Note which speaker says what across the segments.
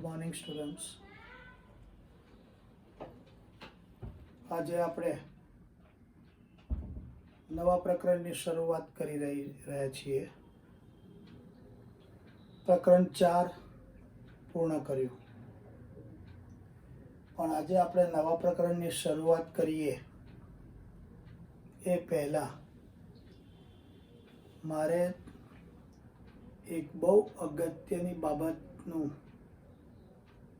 Speaker 1: Morning students. આજે આપણે નવા પ્રકરણની શરૂઆત કરી રહ્યા છીએ. પ્રકરણ 4 પૂર્ણ કર્યું, પણ આજે આપણે નવા પ્રકરણની શરૂઆત કરીએ એ પહેલા મારે એક બહુ અગત્યની બાબતનું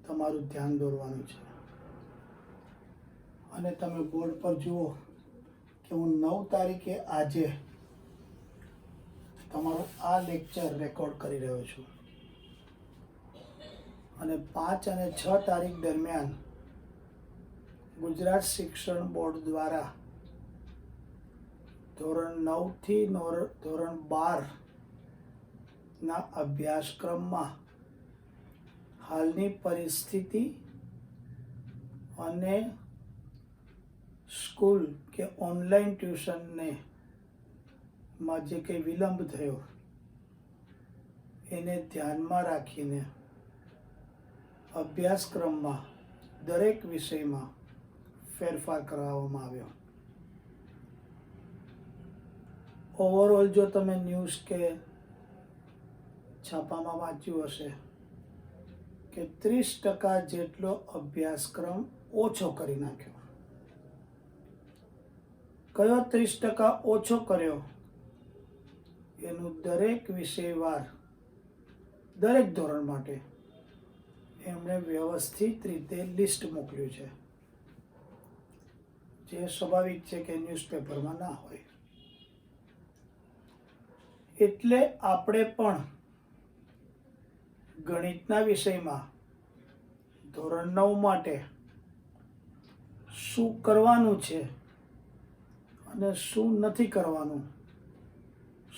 Speaker 1: તમારું ધ્યાન દોરવાનું છે. અને તમે બોર્ડ પર જુઓ કે હું 9 તારીખે આજે તમારું આ લેક્ચર રેકોર્ડ કરી રહ્યો છું અને 5 અને 6 તારીખ દરમિયાન ગુજરાત શિક્ષણ બોર્ડ દ્વારા ધોરણ 9 થી ધોરણ 12 ના અભ્યાસક્રમમાં હાલની પરિસ્થિતિ અને સ્કૂલ કે ઓનલાઈન ટ્યુશનને માં જે કંઈ વિલંબ થયો એને ધ્યાનમાં રાખીને અભ્યાસક્રમમાં દરેક વિષયમાં ફેરફાર કરવામાં આવ્યો. ઓવરઓલ જો તમે ન્યૂઝ કે છાપામાં વાંચ્યું હશે કે 30% જેટલો અભ્યાસક્રમ ઓછો કરી નાખ્યો. કયો 30% ઓછો કર્યો એનું દરેક વિષયવાર દરેક ધોરણ માટે એમણે વ્યવસ્થિત રીતે લિસ્ટ મોકલ્યું છે, જે સ્વાભાવિક છે કે ન્યૂઝપેપરમાં ના હોય. એટલે આપણે પણ ગણિતના વિષયમાં ધોરણ 9 માટે શું કરવાનું છે અને શું નથી કરવાનું,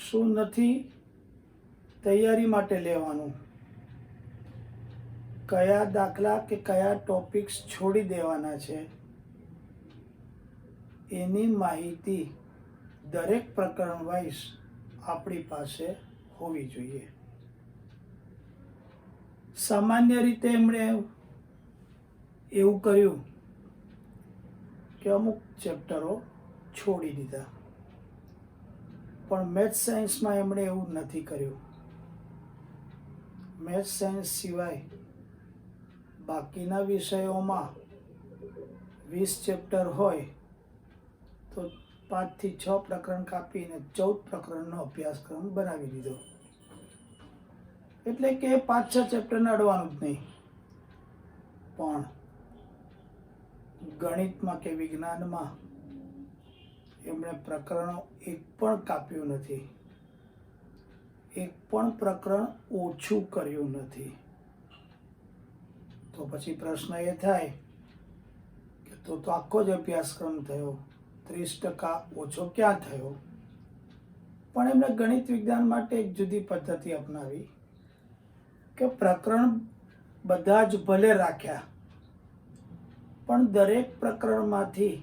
Speaker 1: શું નથી તૈયારી માટે લેવાનું, કયા દાખલા કે કયા ટોપિક્સ છોડી દેવાના છે, એની માહિતી દરેક પ્રકરણ વાઇઝ આપણી પાસે હોવી જોઈએ. સામાન્ય રીતે એમણે એવું કર્યું કે અમુક ચેપ્ટરો છોડી દીધા, પણ મેથ્સ સાયન્સમાં એમણે એવું નથી કર્યું. મેથ્સ સાયન્સ સિવાય બાકીના વિષયોમાં 20 ચેપ્ટર હોય તો 5 થી 6 પ્રકરણ કાપીને 14 પ્રકરણનો અભ્યાસક્રમ બનાવી દીધો. એટલે કે 5-6 ચેપ્ટરને અડવાનું જ નહીં. પણ ગણિતમાં કે વિજ્ઞાનમાં એમણે પ્રકરણો એક પણ કાપ્યું નથી, એક પણ પ્રકરણ ઓછું કર્યું નથી. તો પછી પ્રશ્ન એ થાય કે તો આખો જ અભ્યાસક્રમ થયો, 30% ઓછો ક્યાં થયો? પણ એમણે ગણિત વિજ્ઞાન માટે એક જુદી પદ્ધતિ અપનાવી કે પ્રકરણ બધા જ ભલે રાખ્યા, પણ દરેક પ્રકરણમાંથી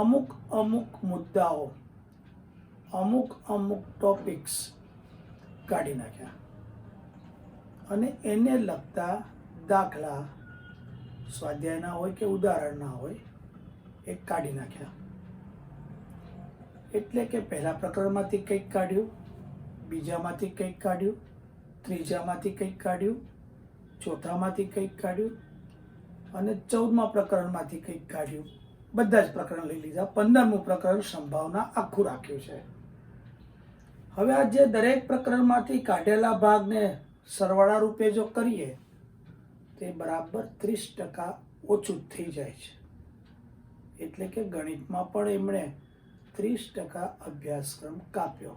Speaker 1: અમુક મુદ્દાઓ, અમુક ટોપિક્સ કાઢી નાખ્યા અને એને લગતા દાખલા, સ્વાધ્યાયના હોય કે ઉદાહરણના હોય, એ કાઢી નાખ્યા. એટલે કે પહેલા પ્રકરણમાંથી કંઈક કાઢ્યું, બીજામાંથી કંઈક કાઢ્યું, ત્રીજામાંથી કંઈક કાઢ્યું, ચોથામાંથી કંઈક કાઢ્યું અને 14મા પ્રકરણમાંથી કંઈક કાઢ્યું. બધા જ પ્રકરણ લઈ લીધા. 15મું પ્રકરણ સંભાવના આખું રાખ્યું છે. હવે આ જે દરેક પ્રકરણમાંથી કાઢેલા ભાગને સરવાળા રૂપે જો કરીએ તે બરાબર 30% ઓછું થઈ જાય છે. એટલે કે ગણિતમાં પણ એમણે 30% અભ્યાસક્રમ કાપ્યો.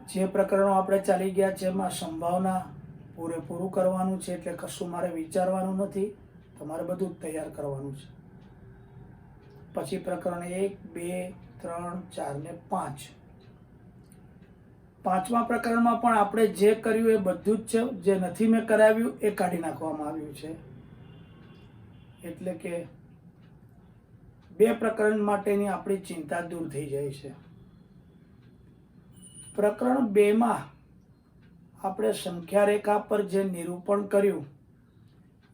Speaker 1: જે પ્રકરણો આપણે ચાલી ગયા છે એમાં સંભાવના પૂરેપૂરું કરવાનું છે, એટલે કશું મારે વિચારવાનું નથી, તમારે બધું તૈયાર કરવાનું છે. પછી પ્રકરણ 1, 2, 3, 4 ને 5. 5મા પ્રકરણમાં પણ આપણે જે કર્યું એ બધું જ છે, જે નથી મેં કરાવ્યું એ કાઢી નાખવામાં આવ્યું છે. એટલે કે 2 પ્રકરણ માટેની આપણી ચિંતા દૂર થઈ જાય છે. પ્રકરણ 2માં આપણે સંખ્યા રેખા પર જે નિરૂપણ કર્યું,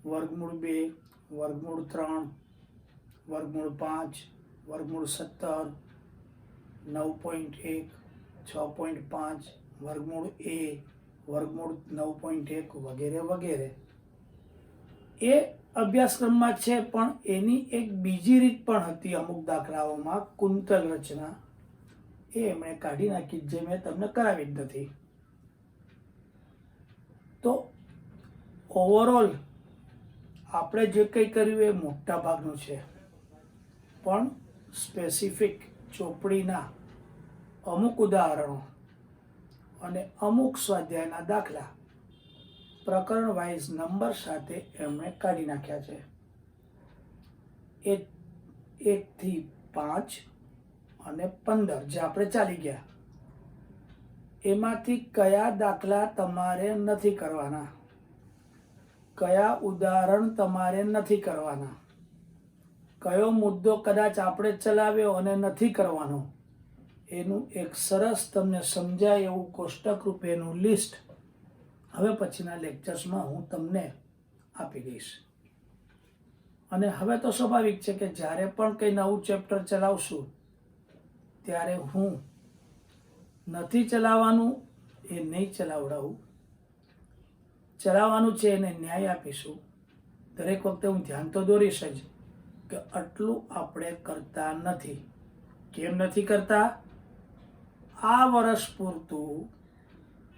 Speaker 1: વર્ગમૂળ 2, વર્ગમૂળ 3, વર્ગમૂળ 5, વર્ગમૂળ 17, 9.1, 6.5, વર્ગમૂળ a, વર્ગમૂળ 9.1 વગેરે વગેરે, એ અભ્યાસક્રમમાં છે. પણ એની એક બીજી રીત પણ હતી અમુક દાખલાઓમાં, કુંતલ રચના, એ એમણે કાઢી નાખી, જે મેં તમને કરાવી જ નથી. તો ઓવરઓલ આપણે જે કંઈ કર્યું એ મોટા ભાગનું છે, પણ સ્પેસિફિક ચોપડીના અમુક ઉદાહરણો અને અમુક સ્વાધ્યાયના દાખલા પ્રકરણ વાઇઝ નંબર સાથે એમણે કાઢી નાખ્યા છે. 1 થી 5 અને 15 જે આપણે ચાલી ગયા, એમાંથી કયા દાખલા તમારે નથી કરવાના, કયા ઉદાહરણ તમારે નથી કરવાના, કયો મુદ્દો કદાચ આપણે ચલાવ્યો અને નથી કરવાનો, એનું એક સરસ તમને સમજાય એવું કોષ્ટક રૂપેનું લિસ્ટ હવે પછીના લેક્ચર્સમાં હું તમને આપી દઈશ. અને હવે તો સ્વાભાવિક છે કે જ્યારે પણ કંઈ નવું ચેપ્ટર ચલાવશું ત્યારે હું નથી ચલાવવાનું એ નહીં ચલાવડાવું, ચલાવવાનું છે એને ન્યાય આપીશું. દરેક વખતે હું ધ્યાન તો દોરીશ જ કે આટલું આપણે કરતા નથી. કેમ નથી કરતા? આ વર્ષ પૂરતું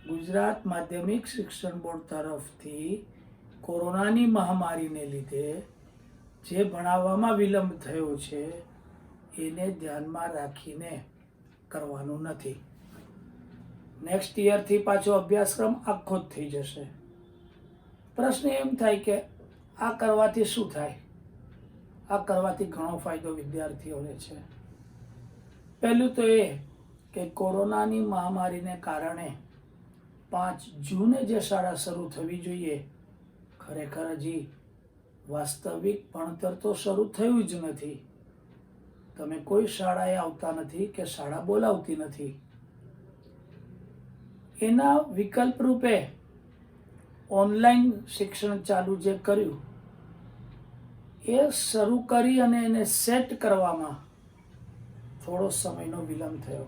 Speaker 1: ગુજરાત માધ્યમિક શિક્ષણ બોર્ડ તરફથી કોરોનાની મહામારીને લીધે જે ભણાવવામાં વિલંબ થયો છે એને ધ્યાનમાં રાખીને કરવાનું નથી. નેક્સ્ટ યરથી પાછો અભ્યાસક્રમ આખો જ થઈ જશે. પ્રશ્ન એમ થાય કે આ કરવાથી શું થાય? આ કરવાથી ઘણો ફાયદો વિદ્યાર્થીઓને છે. પહેલું તો એ કે કોરોનાની મહામારીને કારણે 5 જૂને જે શાળા શરૂ થવી જોઈએ, ખરેખર હજી વાસ્તવિક ભણતર તો શરૂ થયું જ નથી. તમે કોઈ શાળાએ આવતા નથી કે શાળા બોલાવતી નથી. એના વિકલ્પ રૂપે ઓનલાઈન શિક્ષણ ચાલુ જે કર્યું એ શરૂ કરી અને એને સેટ કરવામાં થોડો સમયનો વિલંબ થયો.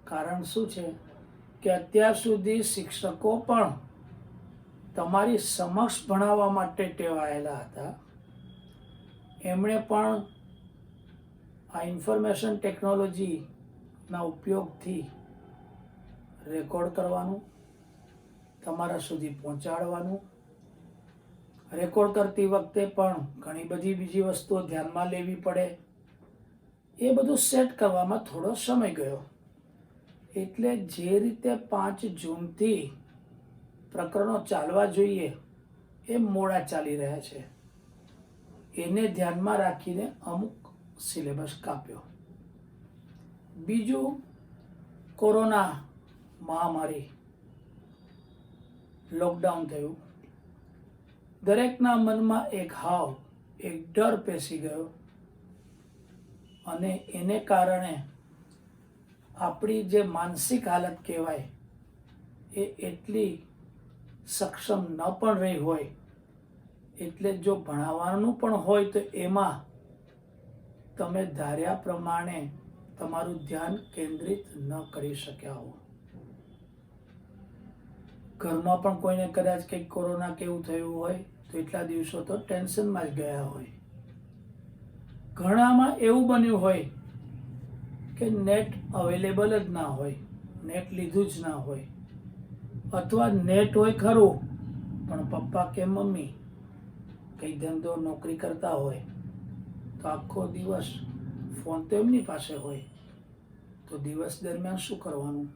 Speaker 1: કારણ શું છે કે અત્યાર સુધી શિક્ષકો પણ તમારી સમક્ષ ભણાવવા માટે ટેવાયેલા હતા. એમણે પણ આ ઇન્ફોર્મેશન ટેકનોલોજીના ઉપયોગથી રેકોર્ડ કરવાનું, તમારા સુધી પહોંચાડવાનું, રેકોર્ડ કરતી વખતે પણ ઘણી બધી બીજી વસ્તુઓ ધ્યાનમાં લેવી પડે, એ બધું સેટ કરવામાં થોડો સમય ગયો. એટલે જે રીતે 5 જૂનથી પ્રકરણો ચાલવા જોઈએ એ મોડા ચાલી રહ્યા છે. એને ધ્યાનમાં રાખીને અમુક સિલેબસ કાપ્યો. બીજું, કોરોના મહામારી, લોકડાઉન થયું. દરેકના મનમાં એક ડર પેસી ગયો અને એને કારણે આપણી જે માનસિક હાલત કહેવાય એ એટલી સક્ષમ ન પણ રહી હોય. એટલે જો ભણાવવાનું પણ હોય તો એમાં તમે ધાર્યા પ્રમાણે તમારું ધ્યાન કેન્દ્રિત ન કરી શક્યા હો. ઘરમાં પણ કોઈને કદાચ કંઈક કોરોના કેવું થયું હોય તો એટલા દિવસો તો ટેન્શનમાં જ ગયા હોય. ઘણામાં એવું બન્યું હોય કે નેટ અવેલેબલ જ ના હોય, નેટ લીધું જ ના હોય, અથવા નેટ હોય ખરું પણ પપ્પા કે મમ્મી કંઈ ધંધો નોકરી કરતા હોય તો આખો દિવસ ફોન તો એમની પાસે હોય, તો દિવસ દરમિયાન શું કરવાનું?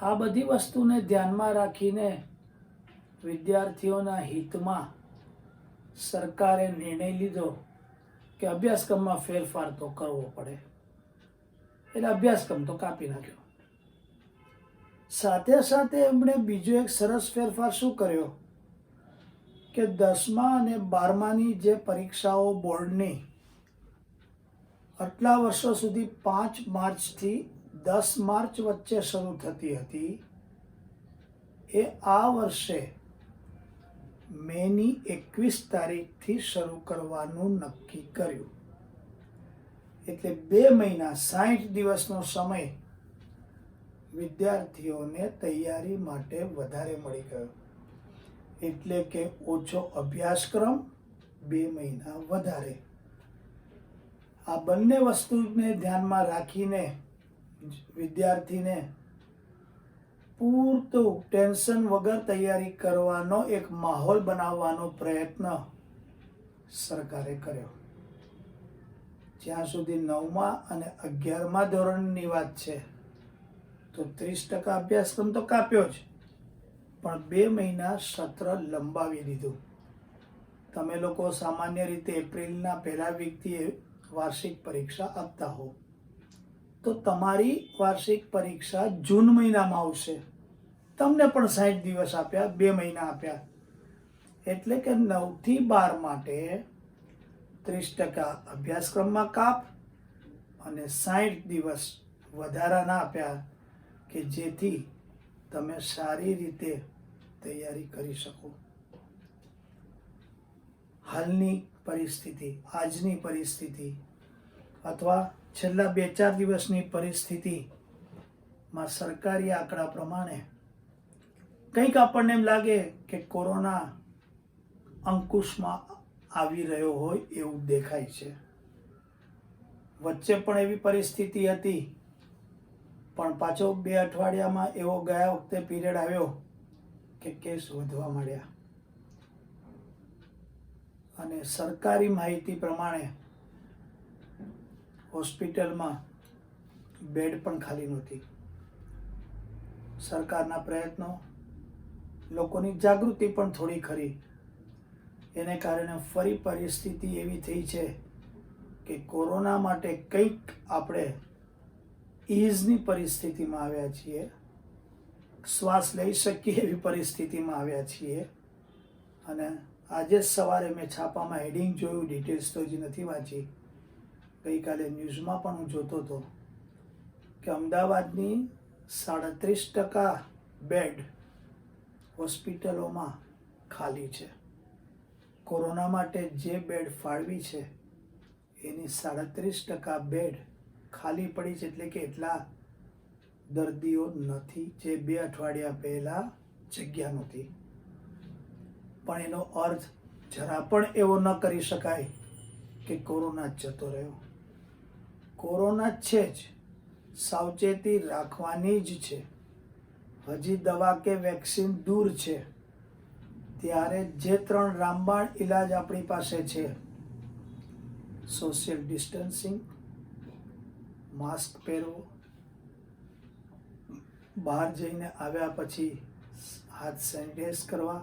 Speaker 1: આ બધી વસ્તુને ધ્યાનમાં રાખીને વિદ્યાર્થીઓના હિતમાં સરકારે નિર્ણય લીધો કે અભ્યાસક્રમમાં ફેરફાર તો કરવો પડે. એટલે અભ્યાસક્રમ તો કાપી નાખ્યો. સાથે સાથે એમણે બીજો એક સરસ ફેરફાર શું કર્યો કે 10મા અને 12માની જે પરીક્ષાઓ બોર્ડની આટલા વર્ષો સુધી 5 માર્ચથી 10 માર્ચ વચ્ચે શરૂ થતી હતી, એ આ વર્ષે મેની 21 તારીખથી શરૂ કરવાનું નક્કી કર્યું. એટલે 2 મહિના 60 દિવસનો સમય વિદ્યાર્થીઓને તૈયારી માટે વધારે મળી ગયો. એટલે કે ઓછો અભ્યાસક્રમ, 2 મહિના વધારે. આ બંને વસ્તુને ધ્યાનમાં રાખીને વિદ્યાર્થીને પૂરતું ટેન્શન વગર તૈયારી કરવાનો એક માહોલ બનાવવાનો પ્રયત્ન સરકારે કર્યો. જ્યાં સુધી 9મા અને 11મા ધોરણની વાત છે તો 30% અભ્યાસક્રમ તો કાપ્યો જ, પણ 2 મહિના સત્ર લંબાવી દીધું. તમે લોકો સામાન્ય રીતે એપ્રિલના પહેલા વીકથી વાર્ષિક પરીક્ષા આપતા હો, તો તમારી વાર્ષિક પરીક્ષા જૂન મહિનામાં આવશે. તમને પણ 60 દિવસ આપ્યા, 2 મહિના આપ્યા. એટલે કે 9 થી 12 માટે 30% અભ્યાસક્રમમાં કાપ અને 60 દિવસ વધારાના આપ્યા કે જેથી તમે સારી રીતે તૈયારી કરી શકો. હાલની પરિસ્થિતિ, આજની પરિસ્થિતિ અથવા છેલ્લા 2-4 દિવસની પરિસ્થિતિમાં સરકારી આંકડા પ્રમાણે કંઈક આપણને એમ લાગે કે કોરોના અંકુશમાં આવી રહ્યો હોય એવું દેખાય છે. વચ્ચે પણ એવી પરિસ્થિતિ હતી, પણ પાછો 2 અઠવાડિયામાં એવો ગયા વખતે પીરિયડ આવ્યો કે કેસ વધવા માંડ્યા. અને સરકારી માહિતી પ્રમાણે હોસ્પિટલમાં બેડ પણ ખાલી નહોતી. સરકારના પ્રયત્નો, લોકોની જાગૃતિ પણ થોડી ખરી, એને કારણે ફરી પરિસ્થિતિ એવી થઈ છે કે કોરોના માટે કંઈક આપણે ઇઝની પરિસ્થિતિમાં આવ્યા છીએ, શ્વાસ લઈ શકીએ એવી પરિસ્થિતિમાં આવ્યા છીએ. અને આજે જ સવારે મેં છાપામાં હેડિંગ જોયું, ડિટેલ્સ તો હજી નથી વાંચી. ગઈકાલે ન્યૂઝમાં પણ હું જોતો હતો કે અમદાવાદની 37% બેડ હોસ્પિટલોમાં ખાલી છે. કોરોના માટે જે બેડ ફાળવી છે એની 37% બેડ ખાલી પડી છે. એટલે કે એટલા દર્દીઓ નથી જે 2 અઠવાડિયા પહેલા જગ્યા નહોતી. પણ એનો અર્થ જરા પણ એવો ન કરી શકાય કે કોરોના જતો રહ્યો. કોરોના છે જ, સાવચેતી રાખવાની જ છે. હજી દવા કે વેક્સિન દૂર છે. ત્યારે જે 3 રામબાણ ઈલાજ આપણી પાસે છે, સોશિયલ ડિસ્ટન્સિંગ, માસ્ક પહેરવો, બહાર જઈને આવ્યા પછી હાથ સેનિટાઈઝ કરવા,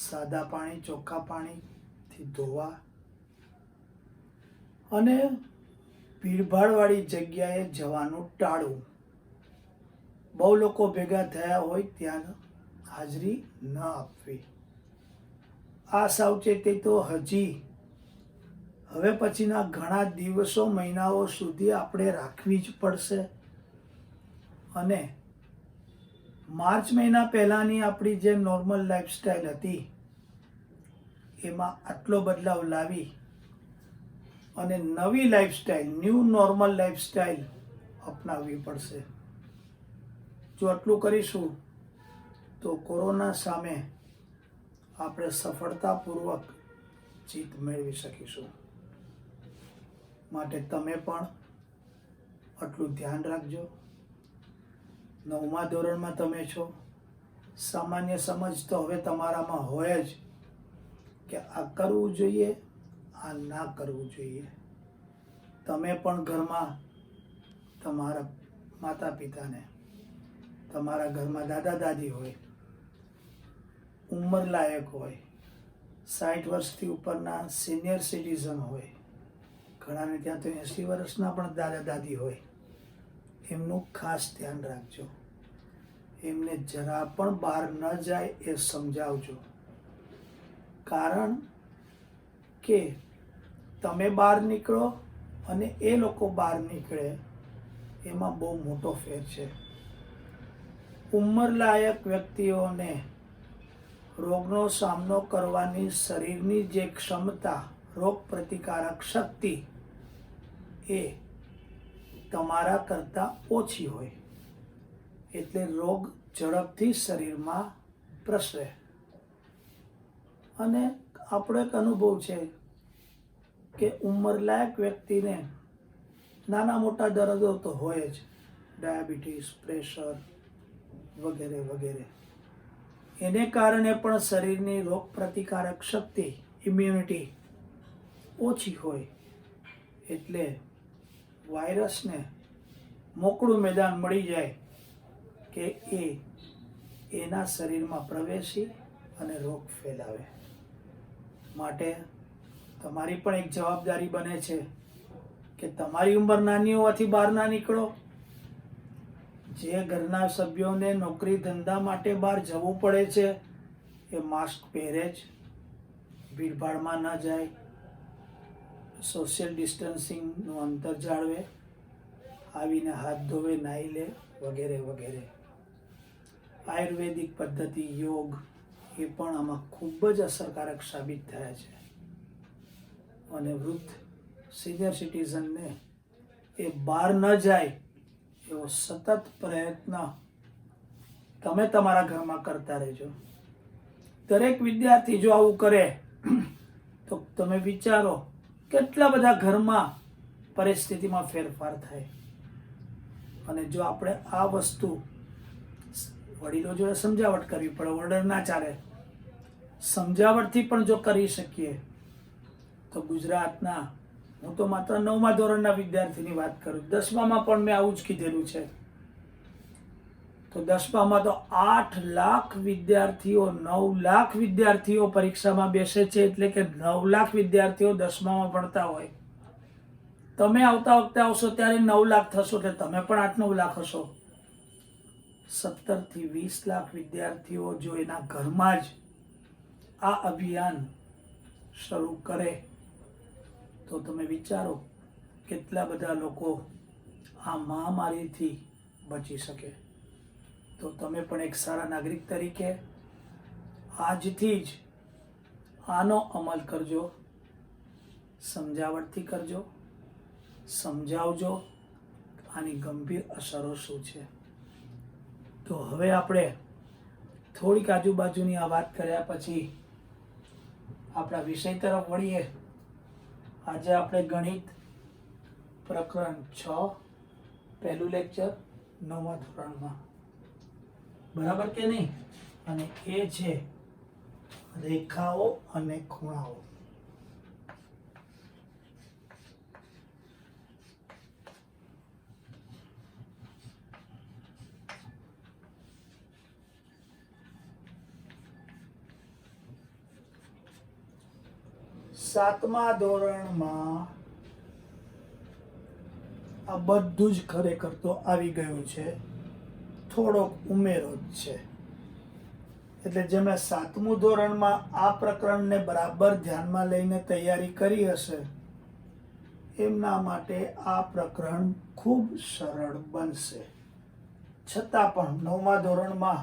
Speaker 1: સાદા પાણી, ચોખ્ખા પાણીથી ધોવા, અને ભીડભાડવાળી જગ્યાએ જવાનું ટાળવું. બહુ લોકો ભેગા થયા હોય ત્યાં હાજરી ન આપવી. આ સાવચેતી તો હજી હવે પછીના ઘણા દિવસો, મહિનાઓ સુધી આપણે રાખવી જ પડશે. અને માર્ચ મહિના પહેલાંની આપણી જે નોર્મલ લાઈફસ્ટાઈલ હતી એમાં આટલો બદલાવ લાવી અને નવી લાઈફસ્ટાઈલ, ન્યૂ નોર્મલ લાઈફસ્ટાઈલ અપનાવવી પડશે. જો આટલું કરીશું તો કોરોના સામે આપણે સફળતાપૂર્વક જીત મેળવી શકીશું. માટે તમે પણ આટલું ધ્યાન રાખજો. 9મા ધોરણમાં તમે છો, સામાન્ય સમજ તો હવે તમારામાં હોય જ કે આ કરવું જોઈએ, આ ના કરવું જોઈએ. તમે પણ ઘરમાં તમારા માતા પિતાને, તમારા ઘરમાં દાદા દાદી હોય, ઉંમર લાયક હોય, 60 વર્ષથી ઉપરના સિનિયર સિટીઝન હોય, ઘણાને ત્યાં તો 80 વર્ષના પણ દાદા દાદી હોય, એમનું ખાસ ધ્યાન રાખજો. એમને જરા પણ બહાર ન જાય એ સમજાવજો. કારણ કે તમે બહાર નીકળો અને એ લોકો બહાર નીકળે એમાં બહુ મોટો ફેર છે. ઉંમરલાયક વ્યક્તિઓને રોગનો સામનો કરવાની શરીરની જે ક્ષમતા, રોગ પ્રતિકારક શક્તિ એ તમારા કરતાં ઓછી હોય, એટલે રોગ ઝડપથી શરીરમાં પ્રસરે. અને આપણો એક અનુભવ છે કે ઉંમરલાયક વ્યક્તિને નાના મોટા દર્દો તો હોય જ, ડાયાબિટીસ, પ્રેશર વગેરે વગેરે. એને કારણે પણ શરીરની રોગ પ્રતિકારક શક્તિ, ઇમ્યુનિટી ઓછી હોય, એટલે વાયરસને મોકળું મેદાન મળી જાય કે એના શરીરમાં પ્રવેશી અને રોગ ફેલાવે. માટે તમારી પણ એક જવાબદારી બને છે કે તમારી ઉંમર નાની હોવાથી બહાર ના નીકળો. જે ઘરના સભ્યોને નોકરી ધંધા માટે બહાર જવું પડે છે એ માસ્ક પહેરે જ, ભીડભાડમાં ન જાય, સોશિયલ ડિસ્ટન્સિંગનું અંતર જાળવે, આવીને હાથ ધોવે, નાહી લે વગેરે વગેરે. આયુર્વેદિક પદ્ધતિ, યોગ એ પણ આમાં ખૂબ જ અસરકારક સાબિત થયા છે. અને વૃદ્ધ સિનિયર સિટીઝનને એ બહાર ન જાય એવો સતત પ્રયત્ન તમે તમારા ઘરમાં કરતા રહેજો. દરેક વિદ્યાર્થી જો આવું કરે તો તમે વિચારો કેટલા બધા ઘરમાં પરિસ્થિતિમાં ફેરફાર થાય. અને જો આપણે આ વસ્તુ વડીલો જોડે સમજાવટ કરવી પડે, ઓર્ડર ના ચાલે, સમજાવટથી પણ જો કરી શકીએ તો ગુજરાતના, હું તો માત્ર 9મા ધોરણના વિદ્યાર્થીની વાત કરું, 10મામાં પણ મેં આવું જ કીધેલું છે. તો 10મામાં તો 8 લાખ વિદ્યાર્થીઓ, 9 લાખ વિદ્યાર્થીઓ પરીક્ષામાં બેસે છે, એટલે કે 9 લાખ વિદ્યાર્થીઓ 10મામાં ભણતા હોય. તમે આવતા વખતે આવશો ત્યારે 9 લાખ થશો, એટલે તમે પણ 8-9 લાખ હશો. 17 થી 20 લાખ વિદ્યાર્થીઓ જો એના ઘરમાં જ આ અભિયાન શરૂ કરે તો તમે વિચારો કેટલા બધા લોકો આ મહામારીથી બચી શકે. તો તમે પણ એક સારા નાગરિક તરીકે આજથી જ આનો અમલ કરજો, સમજાવટથી કરજો, સમજાવજો આની ગંભીર અસરો શું છે. તો હવે આપણે થોડીક આજુબાજુની આ વાત કર્યા પછી આપણા વિષય તરફ વળીએ. આજે આપણે ગણિત પ્રકરણ 6, પહેલું લેક્ચર, 9મા ધોરણમાં, બરાબર કે નહીં? અને એ છે રેખાઓ અને ખૂણાઓ. સાતમા ધોરણમાં આ બધું જ ખરેખર તો આવી ગયું છે, થોડોક ઉમેરો જ છે. એટલે જે મેં 7મું ધોરણમાં આ પ્રકરણને બરાબર ધ્યાનમાં લઈને તૈયારી કરી હશે એમના માટે આ પ્રકરણ ખૂબ સરળ બનશે. છતાં પણ 9મા ધોરણમાં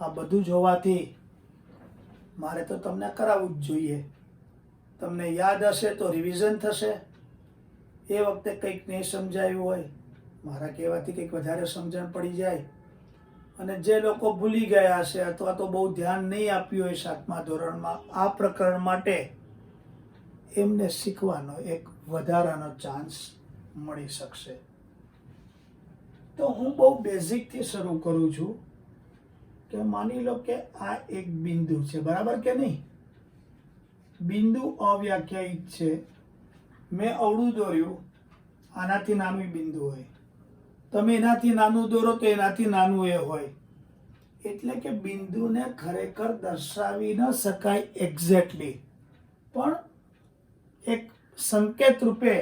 Speaker 1: આ બધું જ હોવાથી મારે તો તમને કરાવવું જ જોઈએ. તમને યાદ હશે તો રિવિઝન થશે. એ વખતે કંઈક નહીં સમજાયું હોય, મારા કહેવાથી કંઈક વધારે સમજણ પડી જાય. અને જે લોકો ભૂલી ગયા હશે અથવા તો બહુ ધ્યાન નહીં આપ્યું હોય 7મા ધોરણમાં આ પ્રકરણ માટે, એમને શીખવાનો એક વધારાનો ચાન્સ મળી શકશે. તો હું બહુ બેઝિકથી શરૂ કરું છું કે માની લો કે આ એક બિંદુ છે, બરાબર કે નહીં? બિંદુ અવ્યાખ્યાયિત છે. મેં અવળું દોર્યું, આનાથી નાનું બિંદુ હોય, તમે એનાથી નાનું દોરો તો એનાથી નાનું એ હોય. એટલે કે બિંદુને ખરેખર દર્શાવી ન શકાય એક્ઝેક્ટલી, પણ એક સંકેત રૂપે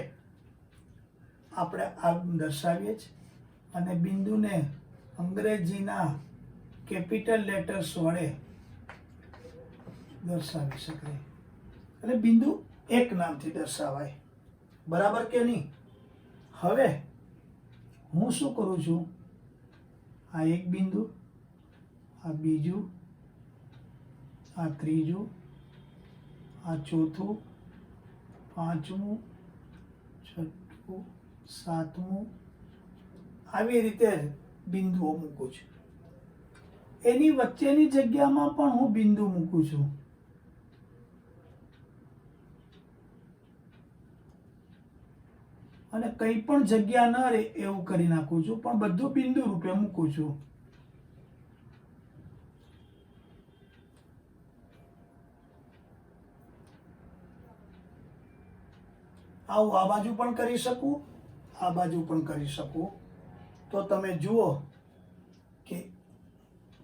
Speaker 1: આપણે આ દર્શાવીએ છીએ. અને બિંદુને અંગ્રેજીના કેપિટલ લેટર્સ વડે દર્શાવી શકાય. એટલે બિંદુ એક નામથી દર્શાવાય, બરાબર કે નહીં? હવે હું શું કરું છું, આ એક બિંદુ આ બીજું, આ ત્રીજું, આ ચોથું, પાંચમું, છઠ્ઠું, સાતમું, આવી રીતે બિંદુઓ મૂકું છું. એની વચ્ચેની જગ્યામાં પણ હું બિંદુ મૂકું છું. અને કંઈ પણ જગ્યા ન રહે એવું કરી નાખું છું, પણ બધું બિંદુ રૂપે મૂકું છું. આવું આ બાજુ પણ કરી શકું, આ બાજુ પણ કરી શકું. તો તમે જુઓ કે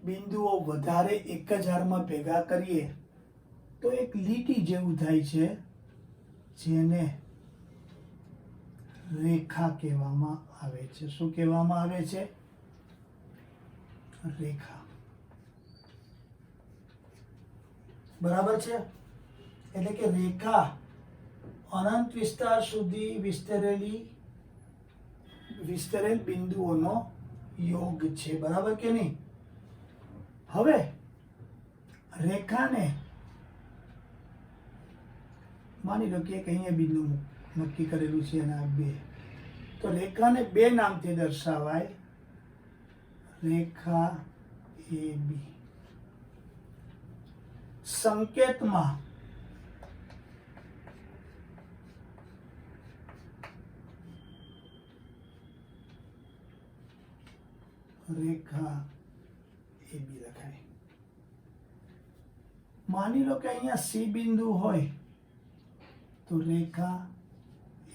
Speaker 1: બિંદુઓ વધારે એક જ હારમાં ભેગા કરીએ તો એક લીટી જેવું થાય છે, જેને રેખા કહેવામાં આવે છે. શું કહેવામાં આવે છે? રેખા. બરાબર છે? એટલે કે રેખા અનંત વિસ્તાર સુધી વિસ્તરેલ બિંદુઓનો યોગ છે. બરાબર કે નહીં? હવે રેખાને માની લો કે એક અહીંયા બિંદુ નક્કી કરેલું છે અને આ બે, તો રેખાને બે નામથી દર્શાવાય. રેખા AB. સંકેતમાં રેખા AB લખાય. માની લો કે અહીંયા C બિંદુ હોય તો રેખા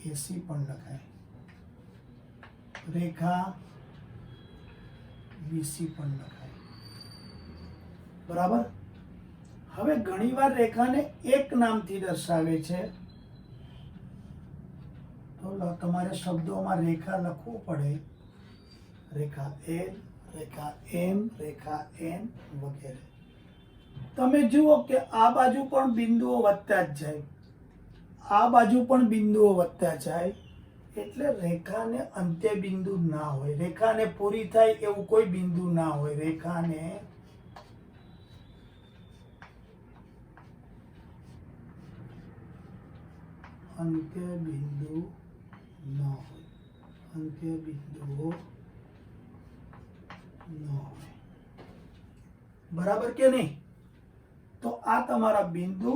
Speaker 1: AC પણ લખાય, રેખા BC પણ લખાય. બરાબર? હવે ઘણીવાર રેખાને એક નામથી દર્શાવે છે, તો તમારે શબ્દોમાં રેખા લખવું પડે. રેખા L, રેખા M, રેખા N વગેરે. તમે જુઓ કે આ બાજુ પણ બિંદુઓ વધતા જ જાય, આ બાજુ પણ બિંદુઓ વધતા જાય, એટલે રેખાને અંત્ય બિંદુ ના હોય. રેખાને પૂરી થાય એવું કોઈ બિંદુ ના હોય. રેખાને અંત્ય બિંદુ ન હોય. અંત્ય બિંદુઓ ન હોય. બરાબર કે નહીં? તો આ તમારા બિંદુ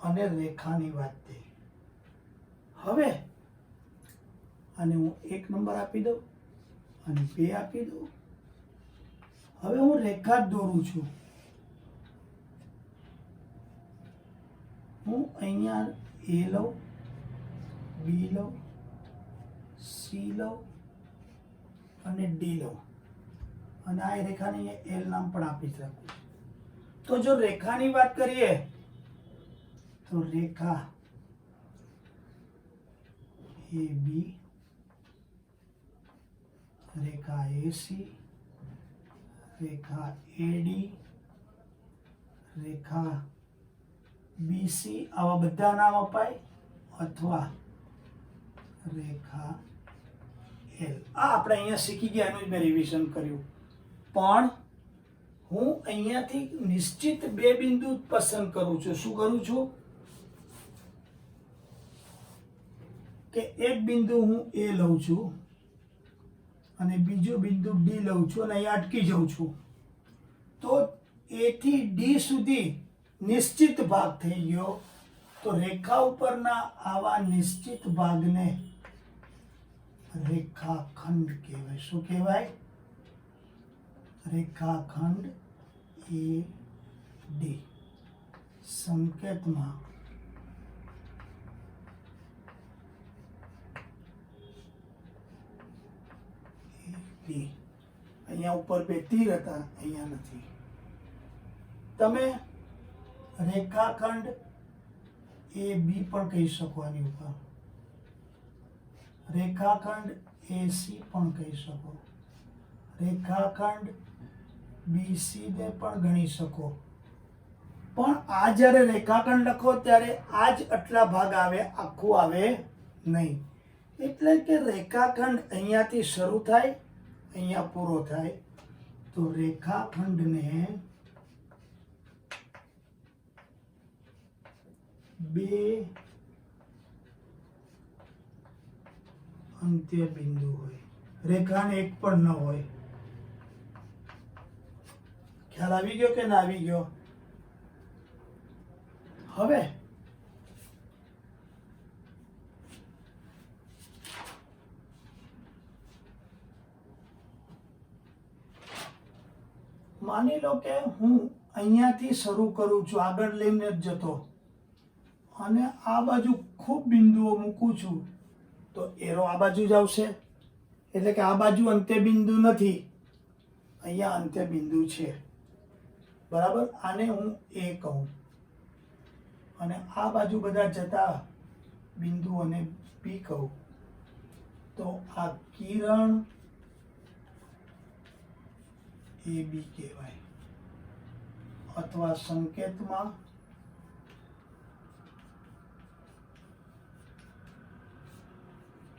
Speaker 1: અને રેખાની વાત થઈ. હવે આને હું 1 નંબર આપી દઉં અને 2 આપી દઉં. હવે હું રેખા જ દોરું છું. હું અહીંયા A લઉં, B લઉં, C લઉં અને D લઉં અને આ રેખાને L નામ પણ આપી શકું. તો જો રેખાની વાત કરીએ તો રેખા AB, રેખા AC, રેખા AD, રેખા BC, આવા બધા નામ અપાય, અથવા રેખા L. આ આપણે અહીંયા શીખી ગયા, એનું જ મેં રિવિઝન કર્યું. પણ હું અહીંયાથી નિશ્ચિત બે બિંદુ પસંદ કરું છું. શું કરું છું? કે એક બિંદુ હું A લઉં છું અને બીજો બિંદુ D લઉં છું અને અહીંયા અટકી જાઉં છું. તો A થી D સુધી નિશ્ચિત ભાગ થઈ ગયો. તો રેખા ઉપરના આવા નિશ્ચિત ભાગને રેખાખંડ કહેવાય. શું કહેવાય? રેખાખંડ AD. સંકેતમાં AD. અહીંયા ઉપર બે તીર હતા, અહીંયા નથી. તમે રેખાખંડ AB પણ કહી શકો. આની ઉપર રેખાખંડ AC પણ કહી શકો. રેખાખંડ BC ને પણ ગણી શકો. પણ આ જ્યારે રેખાખંડ લખો ત્યારે આ જ આટલા ભાગ આવે, આખું આવે નહીં. એટલે કે રેખાખંડ અહીંયાથી શરૂ થાય, અહીંયા પૂરો થાય. તો રેખાખંડને બે અંત્ય બિંદુ હોય, રેખાને એક પણ ન હોય. ખ્યાલ આવી ગયો કે ના આવી ગયો? હવે માની લો કે હું અહીંયાથી શરૂ કરું છું, આગળ લઈને જ જતો, અને આ બાજુ ખૂબ બિંદુઓ મૂકું છું, તો એરો આ બાજુ જ આવશે. એટલે કે આ બાજુ અંત્ય બિંદુ નથી, અહીંયા અંત્ય બિંદુ છે. બરાબર? આને હું એ કહું, અને આ બાજુ બધા જતા બિંદુઓને બી કહું. તો આ કિરણ એ બી કહેવાય, અથવા સંકેતમાં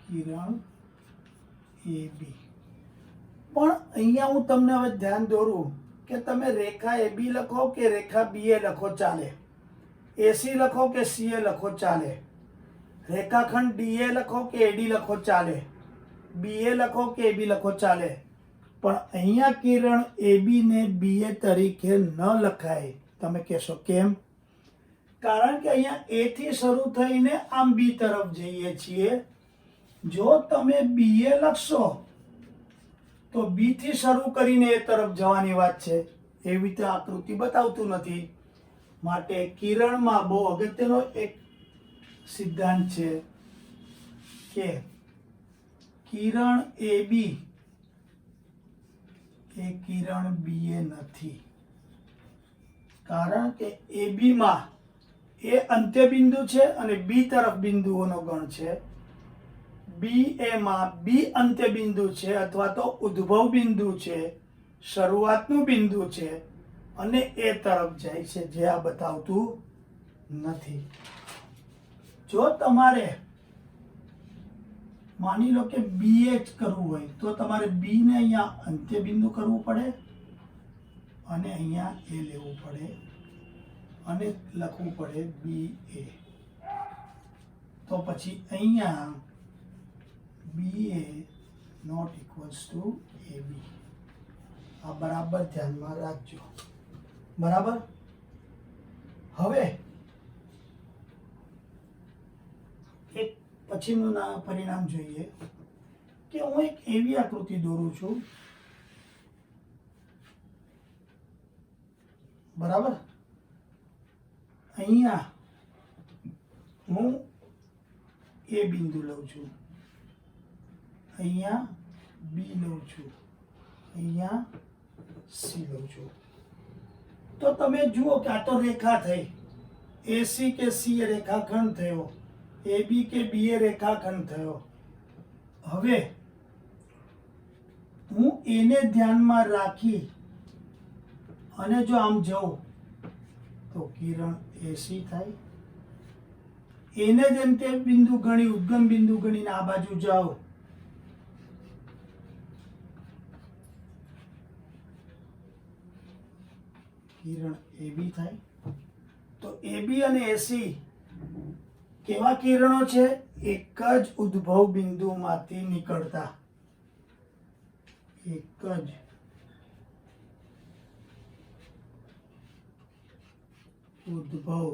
Speaker 1: કિરણ એ બી. પણ અહીંયા હું તમને હવે ધ્યાન દોરું કે તમે રેખા એ બી લખો કે રેખા બી એ લખો ચાલે, એસી લખો કે સીએ લખો ચાલે, રેખાખંડ ડીએ લખો કે એડી લખો ચાલે, બીએ લખો કે એબી લખો ચાલે. પણ અહીંયા કિરણ એબી ને બીએ તરીકે ન લખાય. તમે કહેશો કેમ? કારણ કે અહીંયા એ થી શરૂ થઈને આમ બી તરફ જઈએ છીએ. જો તમે બીએ લખશો તો બી થી શરૂ કરીને એ તરફ જવાની વાત છે, એવી રીતે આકૃતિ બતાવતું નથી. માટે કિરણમાં બહુ અગત્યનો એક સિદ્ધાંત છે કે કિરણ એ બી એ કિરણ બી એ નથી. કારણ કે એ બી માં એ અંત્ય બિંદુ છે અને બી તરફ બિંદુઓનો ગણ છે. બી એ માં બી અંત્ય બિંદુ છે અથવા તો ઉદ્ભવ બિંદુ છે, શરૂઆતનું બિંદુ છે, અને એ તરફ જાય છે, જે આ બતાવતું નથી. જો તમારે માની લો કે બી એ જ કરવું હોય તો તમારે બી ને અહીંયા અંત્ય બિંદુ કરવું પડે અને અહીંયા એ લેવું પડે અને લખવું પડે બી એ. તો પછી અહીંયા બી એ નોટ ઇક્વલ્સ ટુ એ બી. આ બરાબર ધ્યાનમાં રાખજો. બરાબર? હવે એક પછીનું પરિણામ જોઈએ કે હું એક એવી આકૃતિ દોરું છું. બરાબર? અહીંયા હું એ બિંદુ લઉં છું, અહીંયા બી લઉં છું, અહીંયા સી લઉં છું. તો તમે જુઓ કે આ તો રેખા થઈ. એસી કે સી એ રેખાખંડ થયો, એ બી કે બી એ રેખાખંડ થયો. હવે હું એને ધ્યાનમાં રાખી અને જો આમ જઉં તો કિરણ એસી થાય. એને જ અંત્ય બિંદુ ગણી, ઉદ્ગમ બિંદુ ગણીને આ બાજુ જાઓ કિરણ એબી થાય. તો એબી અને એસી કેવા કિરણો છે? એક જ ઉદ્ભવ બિંદુમાંથી નીકળતા, એક જ ઉદ્ભવ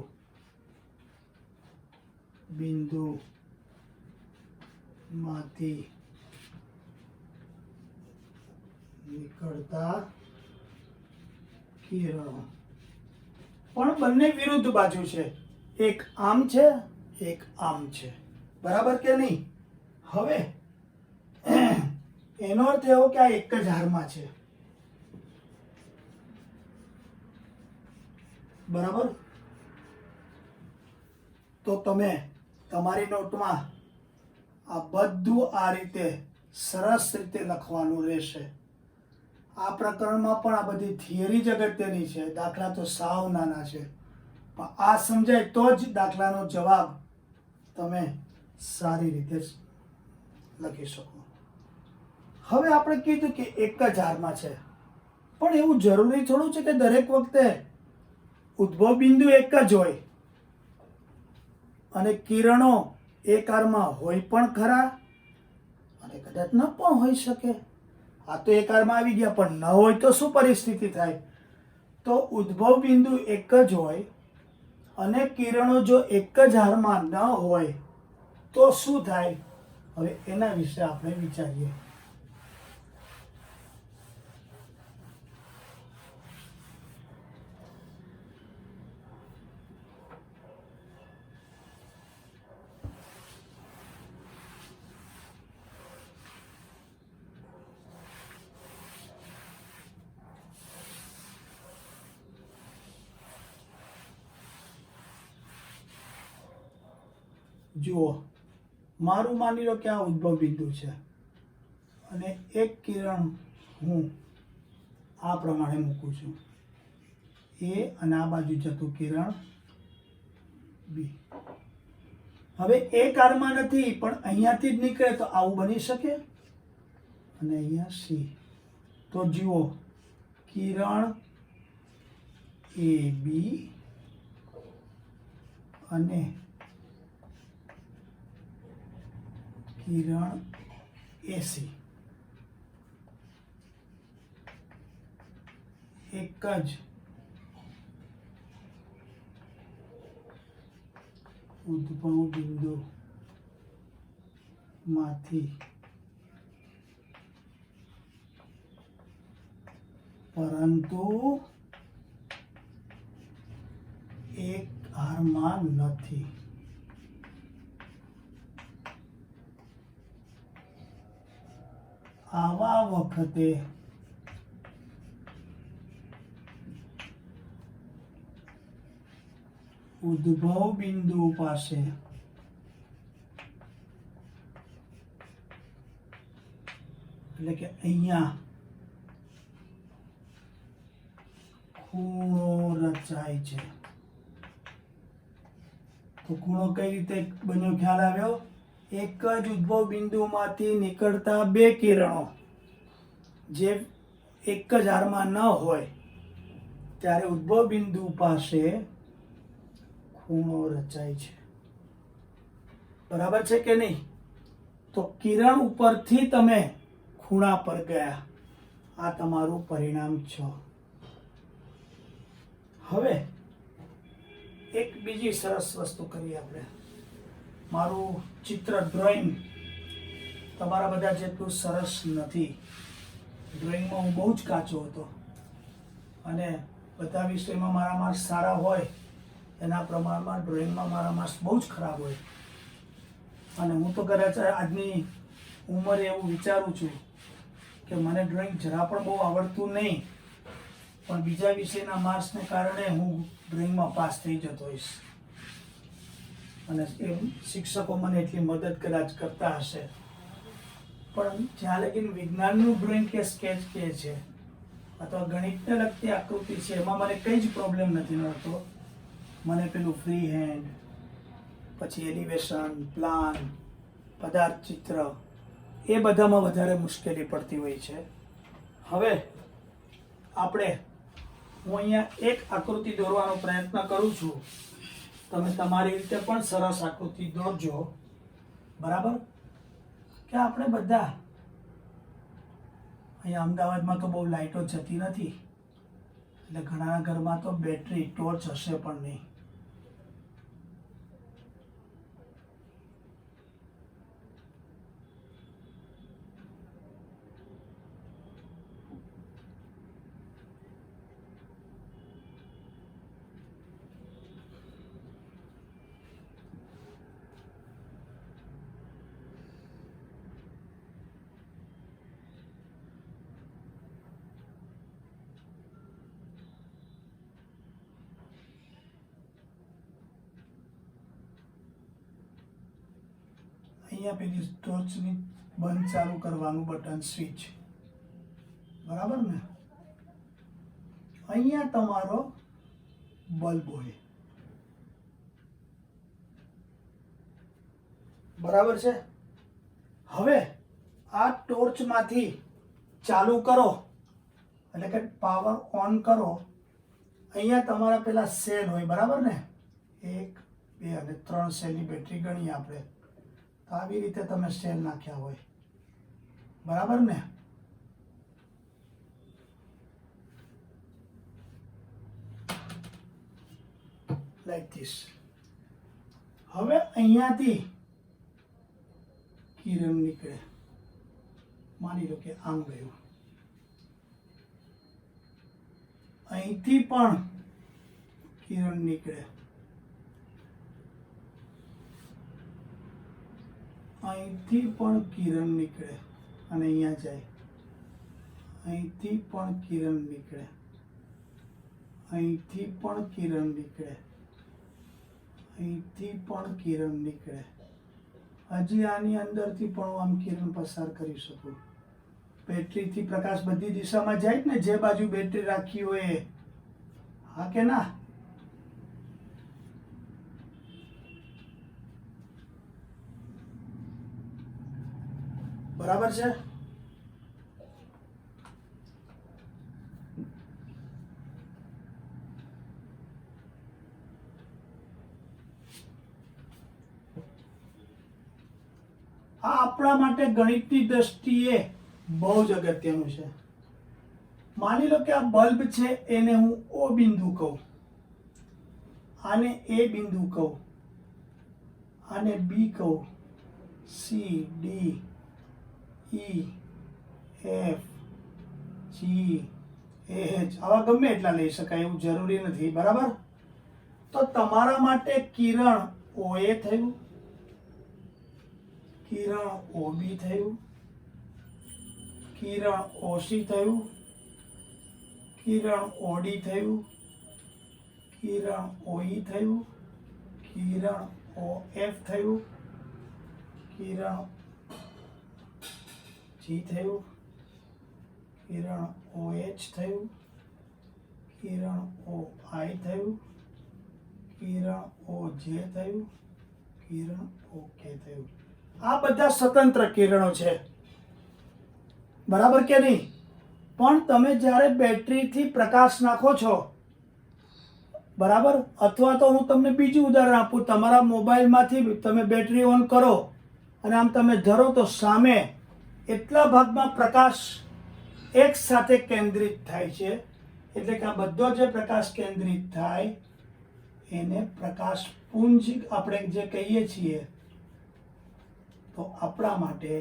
Speaker 1: બિંદુમાંથી નીકળતા કિરણો. પણ બંને વિરુદ્ધ બાજુ છે, એક આમ છે, એક આમ છે. બરાબર કે નહીં? હવે એનો અર્થ એવો કે આ એક જ હારમાં છે. બરાબર? તો તમે તમારી નોટમાં આ બધું આ રીતે સરસ રીતે લખવાનું રહેશે. આ પ્રકરણમાં પણ આ બધી થિયરી જ અગત્યની છે. દાખલા તો સાવ નાના છે, પણ આ સમજાય તો જ દાખલાનો જવાબ તમે સારી રીતે જ લખી શકો. હવે આપણે કીધું કે એક જ હારમાં છે, પણ એવું જરૂરી થોડું છે કે દરેક વખતે ઉદ્ભવ બિંદુ એક જ હોય અને કિરણો એ કારમાં હોય પણ ખરા અને કદાચ ન પણ હોઈ શકે. આ તો એ કારમાં આવી ગયા પણ ન હોય તો શું પરિસ્થિતિ થાય? તો ઉદ્ભવ બિંદુ એક જ હોય અને કિરણો જો એક જ હારમાં ન હોય તો શું થાય? હવે એના વિશે આપણે વિચારીએ. જુઓ, મારું માની લો કે આ ઉદ્ભવ બિંદુ છે અને એક કિરણ હું આ પ્રમાણે મૂકું છું, એ અને આ બાજુ જતું કિરણ બી. હવે એ કારમાં નથી પણ અહીંયાથી જ નીકળે તો આવું બની શકે અને અહીંયા સી. તો જુઓ, કિરણ એ બી અને કિરણ એસી એક જ ઉદ્ભવ બિંદુ માંથી પરંતુ એક હારમાં નથી. આવા વખતે ઉદ્ભવ બિંદુ પાસે એટલે કે અહીંયા ખૂણો રચાય છે. તો ખૂણો કઈ રીતે બન્યો ખ્યાલ આવ્યો? એક જ ઉદ્ભવ બિંદુમાંથી નીકળતા બે કિરણો જે એક જ હારમાં ન હોય ત્યારે ઉદ્ભવ બિંદુ પાસે ખૂણો રચાય છે. બરાબર છે કે નહીં? તો કિરણ ઉપરથી તમે ખૂણા પર ગયા. આ તમારું પરિણામ 6. હવે એક બીજી સરસ વસ્તુ કરીએ આપણે. મારું ચિત્ર ડ્રોઈંગ તમારા બધા જેટલું સરસ નથી. ડ્રોઈંગમાં હું બહુ જ કાચો હતો અને બધા વિષયમાં મારા માર્ક્સ સારા હોય એના પ્રમાણમાં ડ્રોઈંગમાં મારા માર્ક્સ બહુ જ ખરાબ હોય. અને હું તો કદાચ આજની ઉંમરે એવું વિચારું છું કે મને ડ્રોઈંગ જરા પણ બહુ આવડતું નહીં, પણ બીજા વિષયના માર્ક્સને કારણે હું ડ્રોઈંગમાં પાસ થઈ જતો હોઈશ. અને એ શિક્ષકો મને એટલી મદદ કદાચ કરતા હશે. પણ જ્યાં લગીન વિજ્ઞાનનું ડ્રોઈંગ કે સ્કેચ કે છે અથવા ગણિતને લગતી આકૃતિ છે એમાં મને કંઈ જ પ્રોબ્લેમ નથી નડતો. મને પેલું ફ્રી હેન્ડ, પછી એલિવેશન, પ્લાન, પદાર્થ ચિત્ર એ બધામાં વધારે મુશ્કેલી પડતી હોય છે. હવે આપણે હું અહીંયા એક આકૃતિ દોરવાનો પ્રયત્ન કરું છું. તમે તમારી રીતે પણ સરસ આકૃતિ દોરજો. બરાબર? કે આપણે બધા અહીંયા અમદાવાદમાં તો બહુ લાઇટો જતી નથી એટલે ઘણાના ઘરમાં તો બેટરી ટોર્ચ હશે પણ નહીં. અહીંયા પેલી ટોર્ચની બંધ ચાલુ કરવાનું બટન સ્વિચ. બરાબર ને? અહીંયા તમારો બલ્બ હોય. બરાબર છે? હવે આ ટોર્ચમાંથી ચાલુ કરો એટલે કે પાવર ઓન કરો, અહીંયા તમારા પેલા સેલ હોય, બરાબર ને, 1 2 અને 3 સેલની બેટરી ગણીએ આપણે, તો આવી રીતે તમે સેલ નાખ્યા હોય, બરાબર ને. Like this. હવે અહીંયાથી કિરણ નીકળે, માની લો કે આમ ગયું, અહીંથી પણ કિરણ નીકળે, અહીંથી પણ કિરણ નીકળે અને અહીંયા જાય, અહીંથી પણ કિરણ નીકળે, અહીંથી પણ કિરણ નીકળે, અહીંથી પણ કિરણ નીકળે. હજી આની અંદરથી પણ આમ કિરણ પસાર કરી શકું. બેટરીથી પ્રકાશ બધી દિશામાં જાય ને, જે બાજુ બેટરી રાખી હોય એ, હા કે ના? બરાબર છે. આ આપણા માટે ગણિતની દ્રષ્ટિએ બહુ જ અગત્યનું છે. માની લો કે આ બલ્બ છે, એને હું O બિંદુ કહું, આને A બિંદુ કહું, આને B કહું, C D E F G H, આવા ગમે એટલા લઈ શકાય, એવું જરૂરી નથી, બરાબર. તો તમારા માટે કિરણ OA થયું, કિરણ OB થયું, કિરણ OC થયું, કિરણ OD થયું, કિરણ OE થયું, કિરણ OF થયું, કિરણ G થયું, કિરણ OH થયું, કિરણ OI થયું, કિરણ OJ થયું, કિરણ OK થયું. આ બધા સ્વતંત્ર કિરણો છે, બરાબર કે નહીં? પણ તમે જ્યારે બેટરીથી પ્રકાશ નાખો છો, બરાબર, અથવા તો હું તમને બીજું ઉદાહરણ આપું, તમારા મોબાઈલમાંથી તમે બેટરી ઓન કરો અને આમ તમે ધરો તો સામે એટલા ભાગમાં પ્રકાશ એક સાથે કેન્દ્રિત થાય છે, એટલે કે આ બધો જે પ્રકાશ કેન્દ્રિત થાય એને પ્રકાશ પુંજ આપણે જે કહીએ છીએ. તો આપણા માટે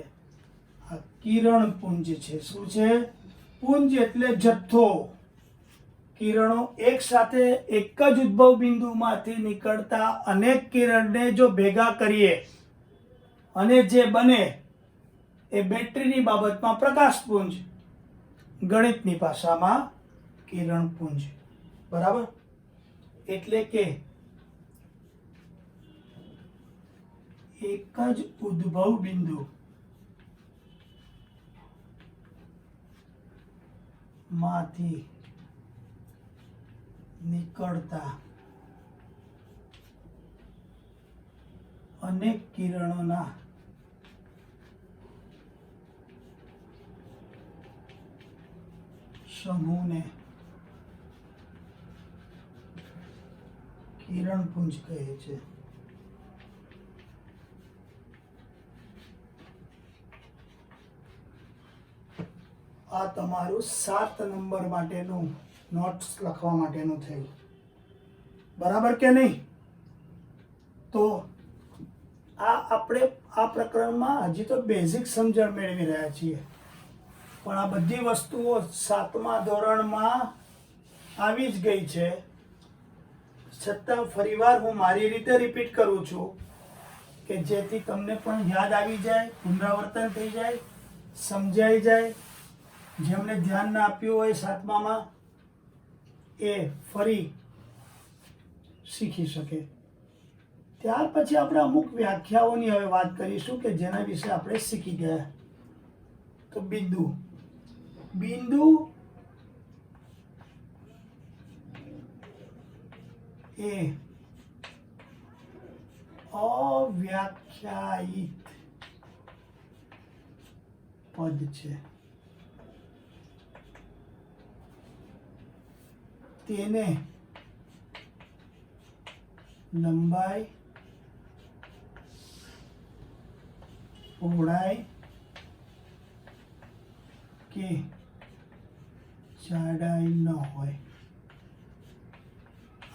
Speaker 1: આ કિરણ પુંજ છે. શું છે? પુંજ એટલે જથ્થો. કિરણો એક સાથે એક જ ઉદ્ભવ બિંદુમાંથી નીકળતા અનેક કિરણને જો ભેગા કરીએ અને જે બને એ બેટરીની બાબતમાં પ્રકાશપુંજ, ગણિતની ભાષામાં કિરણપુંજ, બરાબર. એટલે કે એક જ ઉદ્ભવ બિંદુ માંથી નીકળતા અનેક કિરણોના સમૂહને કિરણપુંજ કહે છે. આ તમારું 7 નંબર માટેનું નોટ્સ લખવા માટેનું થયું, બરાબર કે નહીં? તો આ આપણે આ પ્રકરણમાં હજી તો બેઝિક સમજણ મેળવી રહ્યા છીએ, પણ આ બધી વસ્તુઓ 7મા ધોરણમાં આવી જ ગઈ છે. છતાં ફરીવાર હું મારી રીતે રિપીટ કરું છું કે જેથી તમને પણ યાદ આવી જાય, પુનરાવર્તન થઈ જાય, સમજાઈ જાય. જેમને ધ્યાન ના આપ્યું હોય 7મામાં એ ફરી શીખી શકે. ત્યાર પછી આપણે અમુક વ્યાખ્યાઓની હવે વાત કરીશું કે જેના વિશે આપણે શીખી ગયા. તો બિંદુ એ અવ્યાખ્યાયિત પદ છે. તેને લંબાઈ, પહોળાઈ કે જાડાઈ ન હોય.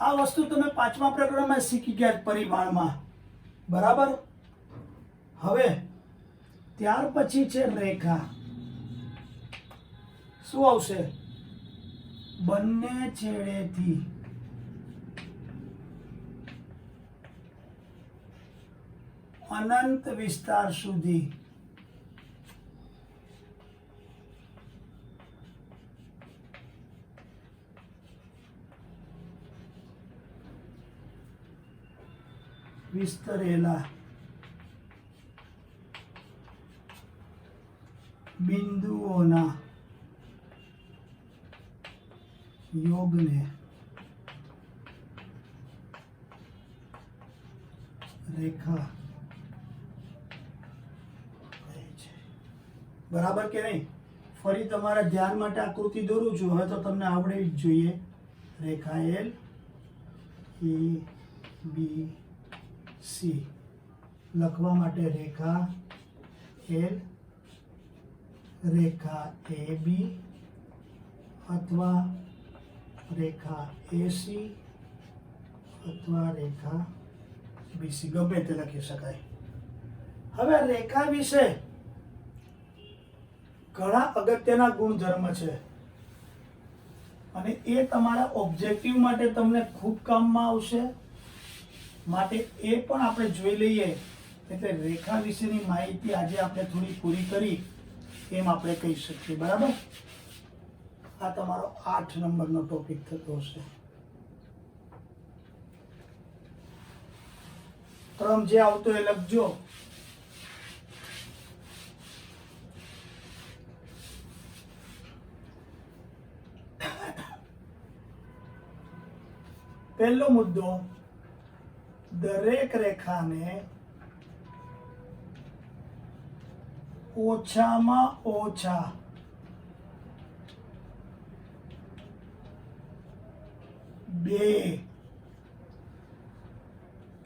Speaker 1: આ વસ્તુ તમે 5મા પ્રકરણમાં શીખી ગયા પરિમાણમાં. બરાબર. હવે ત્યાર પછી છે રેખા. શું આવશે? બંને છેડેથી અનંત વિસ્તાર સુધી વિસ્તરેલા બિંદુઓના યોગને રેખા કહે છે. બરાબર કે નહીં? ફરી તમારા ધ્યાન માટે આકૃતિ દોરું છું. હવે તો તમને આવડવી જ જોઈએ. રેખા એલ, એ, બી, સી. લખવા માટે રેખા એલ, રેખા એ બી અથવા રેખા એસી અથવા રેખા બીસી, ગમે તે લખી શકાય. હવે રેખા વિશે ઘણા અગત્યના ગુણધર્મ છે અને એ તમારા ઓબ્જેક્ટિવ માટે તમને ખૂબ કામમાં આવશે. માટે એ પણ આપણે જોઈ લઈએ. એટલે રેખા વિશેની માહિતી આજે આપણે થોડી પૂરી કરી એમ આપણે કહી શકીએ. બરાબર. આ તમારો 8 નંબરનો ટોપિક થતો હશે. ક્રમ જે આવતો એ લખજો. પહેલો મુદ્દો, દરેક રેખાને ઓછામાં ઓછા બે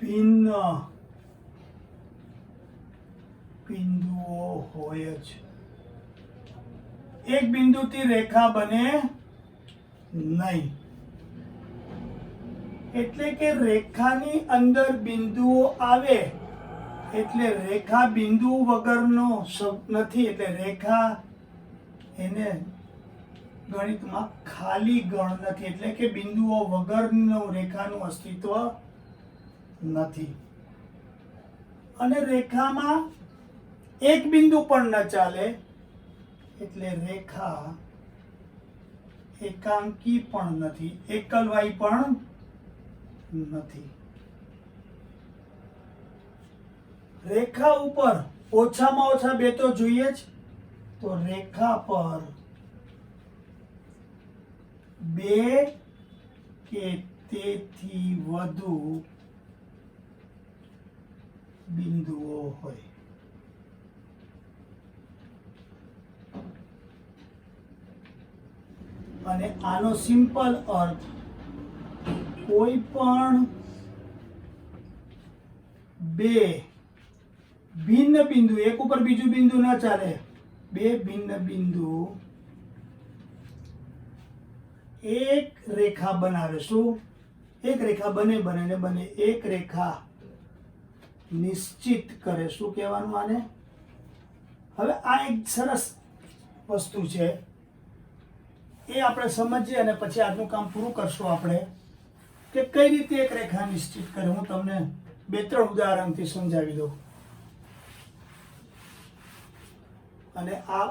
Speaker 1: ભિન્ન બિંદુઓ હોય જ. એક બિંદુથી રેખા બને નહીં. એટલે કે રેખાની અંદર બિંદુઓ આવે એટલે રેખા બિંદુ વગરનો શબ્દ નથી. એટલે રેખા એને ગણિતમાં ખાલી ગણ નથી. એટલે કે બિંદુઓ વગરનું રેખાનું અસ્તિત્વ નથી. અને રેખામાં એક બિંદુ પણ ન ચાલે. એટલે રેખા એકાંકી પણ નથી, એકલવાઈ પણ નથી. રેખા ઉપર ઓછામાં ઓછા બે તો જોઈએ જ. તો રેખા પર બે કે તેથી વધુ બિંદુઓ હોય. અને આનો સિમ્પલ અર્થ, કોઈ પણ બે ભિન્ન બિંદુ, એક ઉપર બીજું બિંદુ ન ચાલે, બે ભિન્ન બિંદુ એક રેખા બનાવે. શું? એક રેખા બને ને બને એક રેખા નિશ્ચિત કરે. શું કહેવાનું આને? હવે આ એક સરસ વસ્તુ છે, એ આપણે સમજીએ અને પછી આજનું કામ પૂરું કરશું આપણે, કે કઈ રીતે એક રેખા નિશ્ચિત કરે. હું તમને 2-3 ઉદાહરણથી સમજાવી દઉં. અને આ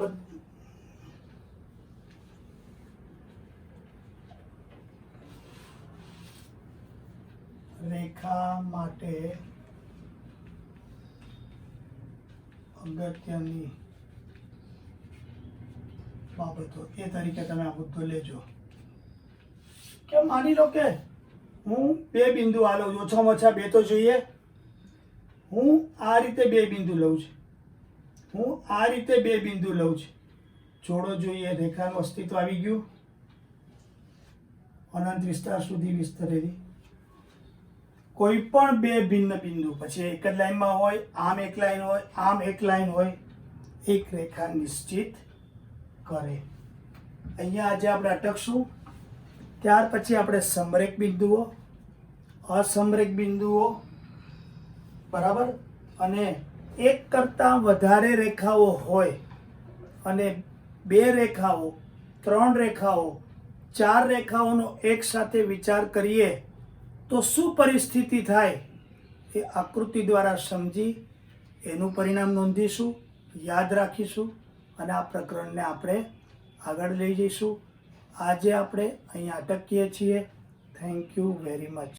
Speaker 1: રેખા માટે અગત્યની બાબતો એ તરીકે તમે આ મુદ્દો લેજો. કે માની લો કે હું બે બિંદુ આ લઉં છું, ઓછામાં ઓછા બે તો જોઈએ. હું આ રીતે બે બિંદુ લઉં છું, હું આ રીતે બે બિંદુ લઉં છું. જોડો જોઈએ, રેખાનું અસ્તિત્વ આવી ગયું. અનંત વિસ્તાર સુધી વિસ્તરેલી કોઈ પણ બે ભિન્ન બિંદુ, પછી એક જ લાઈનમાં હોય, આમ એક લાઈન હોય, આમ એક લાઈન હોય, એક રેખા નિશ્ચિત કરે. અહીંયા આજે આપણે અટકશું. ત્યાર પછી આપણે સમરેખ બિંદુઓ, અસમરેખ બિંદુઓ, બરાબર, અને એક કરતાં વધારે રેખાઓ હોય અને બે રેખાઓ, ત્રણ રેખાઓ, ચાર રેખાઓનો એક સાથે વિચાર કરીએ તો શું પરિસ્થિતિ થાય એ આકૃતિ દ્વારા સમજી એનું પરિણામ નોંધીશું, યાદ રાખીશું અને આ પ્રકરણને આપણે આગળ લઈ જઈશું. આજે આપણે અહીંયા અટકીએ છીએ. Thank you very much.